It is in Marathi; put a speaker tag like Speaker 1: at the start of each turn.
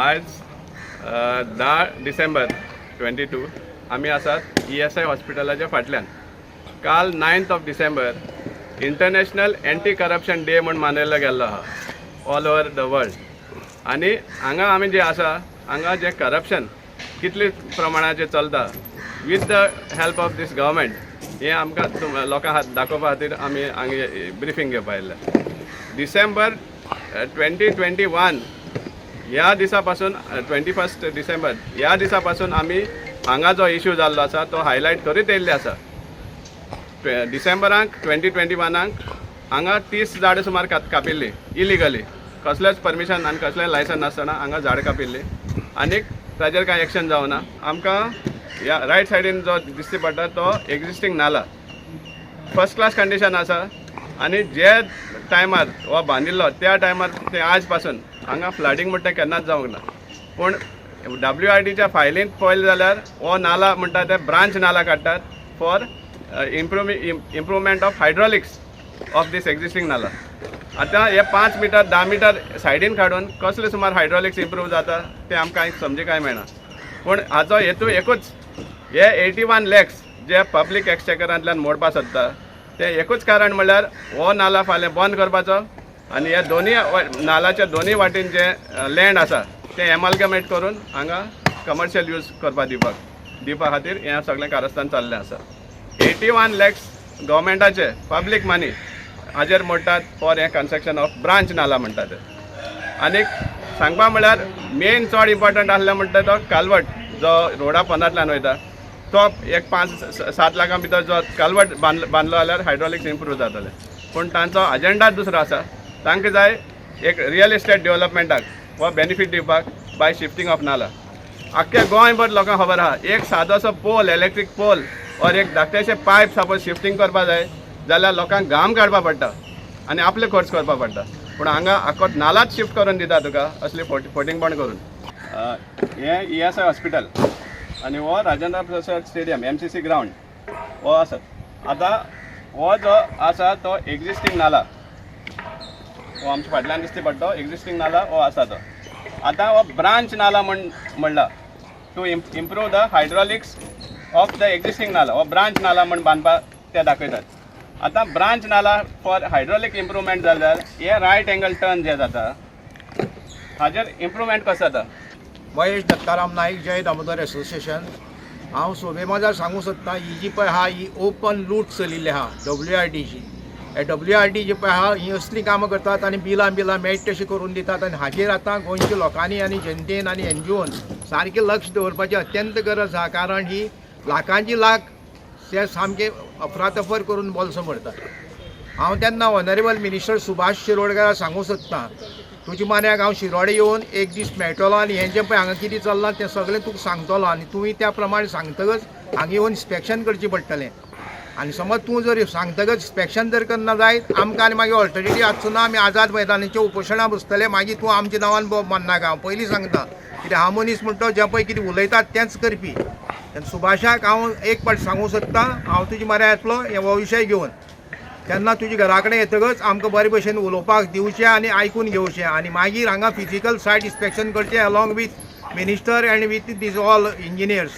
Speaker 1: आज 10 डिसेंबर 22 आम्ही आसात ESI हॉस्पिटलाच्या फाटल्यान. काल 9th of December international anti corruption day म्हणून मानयल्लो गेल्लो आहा ऑल ओवर द वर्ल्ड. आनी हांगा आमी जे आसा हांगा जे करप्शन कितले प्रमाणाचें चलता with the help of these government हे आमकां लोकांक दाखोवपा खातीर आमी हांगा ब्रिफींग घेवपा आयिल्ले. डिसेंबर 2021 ह्या दिसा पासून 21 डिसेंबर ह्या दिसा पासून आमी हांगा जो इश्यू जाल्लो आसा तो हायलायट करीत येयल्ले आसा. डिसेंबराक 2021 हांगा 30 झाडां सुमार कापिल्ली इलिगली, कसलेंच परमिशन आनी कसलें लायसन नासतना हांगा झाड कापिल्ली. आनीक ताजेर कांय एक्शन जावना. आमकां ह्या रायट सायडीन जो दिश्टी पडटा तो एक्जिस्टींग नाला फर्स्ट क्लास कंडिशन आसा. आनी जे टायमार हो बांदिल्लो त्या टायमार ते आज पासून हांगा फ्लडिंग म्हणटा केन्नाच जावंक ना. पूण WRDच्या फायलींत पळयलें जाल्यार हो नाला म्हणटा ते ब्रांच नाला काडटात for improvement of hydraulics of this existing नाला. आतां हे 5 मीटर 10 मीटर सायडीन काडून कसले सुमार हायड्रॉलिक्स इम्प्रूव जाता ते आमकां समजिकाय मेळना. पूण हाचो हेतू एकूच, हे 81 लॅक्स जे पब्लीक एक्सचेकरांतल्यान मोडपा सोदता ते एकूच कारण म्हणल्यार हो नाला फाल्यां बंद करपाचो आनी हे दोनी नालाच्या दोनी वाटेन जे लँड आसा ते एमालगमेट करून हांगा कमर्शियल यूज करपा दिवपा खातीर हें सगळें कारस्थान चाललें आसा. 81 लॅक्स गव्हर्मेंटाचे पब्लीक मनी हाजेर मोडटात फॉर हें कन्स्ट्रक्शन ऑफ ब्रांच नाला म्हणटा ते. आनीक सांगपा म्हळ्यार मेन चड इम्पॉर्टंट आसलें म्हणटा तो कालवट जो रोडा पोंदांतल्यान वयता तो एक 5-7 लाखां भितर जो कालवट बांदलो जाल्यार हायड्रॉलिक्स इम्प्रूव जातले. पूण तांचो अजेंडा दुसरो आसा. तांकां जाय एक रियल इस्टेट डेव्हलपमेंटाक हो बेनिफीट दिवपाक बाय शिफ्टिंग ऑफ नाला. आख्ख्या गोंयभर लोकांक खबर आहा एक सादोसो पोल, इलेक्ट्रीक पोल और एक धाकटेशे पायप सपोज शिफ्टिंग करपा जाय जाल्यार लोकांक घाम काडपा पडटा आनी आपले खर्च करपा पडटा. पूण हांगा आख्खो नालाच शिफ्ट करून दिता तुका असली फोटिंगपण करून. हें ESI हॉस्पिटल आनी हो Rajendra Prasad stadium MCC ground हो आसा. आतां हो जो आसा तो एक्जिस्टींग नाला हो आमच्या फाटल्यान दिसती पडटा एक्जिस्टींग नाला हो आसा तो. आतां हो ब्रांच नाला म्हणला to improve the hydraulics of the existing नाला. हो ब्रांच नाला म्हण बांदपाक ते दाखयतात. आतां ब्रांच नाला फॉर हायड्रॉलिक इम्प्रुवमेंट जाल्यार हे रायट एंगल टर्न जे जाता हाजेर इम्प्रुवमेंट कसो जाता.
Speaker 2: महेश दत्ताराम नाईक जय दामोदर एसोसिएशन. हांव सोबे मजार सांगूंक सोदतां ही जी पळय आहा ही ओपन लूट चलिल्ली आहा WRDची. हे WRD जी पळय आहा ही असली कामां करतात आनी बिलां मेळटा तशी करून दितात आनी हाजेर आतां गोंयच्या लोकांनी आनी जनतेन आनी NGOन सारकें लक्ष दवरपाची अत्यंत गरज आहा. कारण ही लाखांची लाख ते सामके अफरातफर करून बोल्सो भरतात. हांव तेन्ना ऑनरेबल मिनिस्टर सुभाष शिरोडकाराक सांगूंक सोदतां तुजे मान्याक हांव शिरोडे येवन एक दीस मेळटलो आनी हें जें पळय हांगा कितें चल्लां तें सगळें तुका सांगतलो आनी तुवें त्या प्रमाणे सांगतकच हांगा येवन इन्स्पेक्शन करचें पडटलें. आनी समज तूं जर सांगतकच इन्स्पेक्शन जर करना जायत आमकां आनी मागीर ऑल्टरनेटीव आसचो ना. आमी आझाद मैदानाचेर उपोशणां बसतले मागीर तूं आमच्या नांवान माननाका. हांव पयलीं सांगता कित्याक हांव मनीस म्हणटा जें पळय कितें उलयतात तेंच करपी. सुभाषाक हांव एक पाट सांगूंक सोदतां हांव तुजे म्हऱ्या येतलो हो विशय घेवन. तेन्ना तुजे घरा कडेन येतकच आमकां बरे भशेन उलोवपाक दिवचें आनी आयकून घेवचें आनी मागीर हांगा फिजिकल सायट इन्स्पेक्शन करचें along with minister and with these all engineers.